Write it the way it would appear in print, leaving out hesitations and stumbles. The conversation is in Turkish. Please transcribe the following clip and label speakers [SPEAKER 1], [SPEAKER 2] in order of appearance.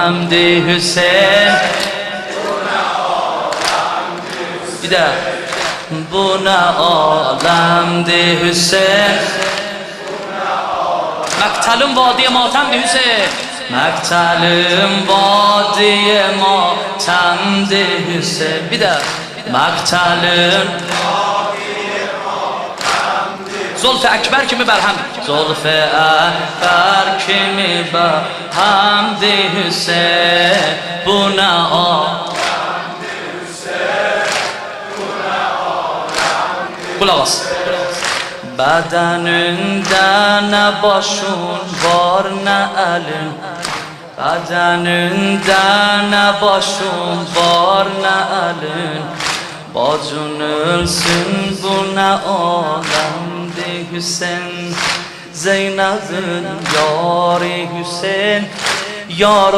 [SPEAKER 1] alemdi Hüseyin. Bir de bu ne alemdi Hüseyin. Maktalım vadiye matemdi Hüseyin. Maktalım vadiye matemdi Hüseyin. Bir de maktalım Zulf-i Ekber kimi berhem. Zulf-i Ekber kimi berhemdi Hüseyin. Bu ne alemdi Hüseyin. Kulak as. Bedeninde ne başın var ne elin. Bedeninde ne başın var ne elin. Bacın ölsün bu ne alemdi Hüseyin. Zeynep'in yari Hüseyin yar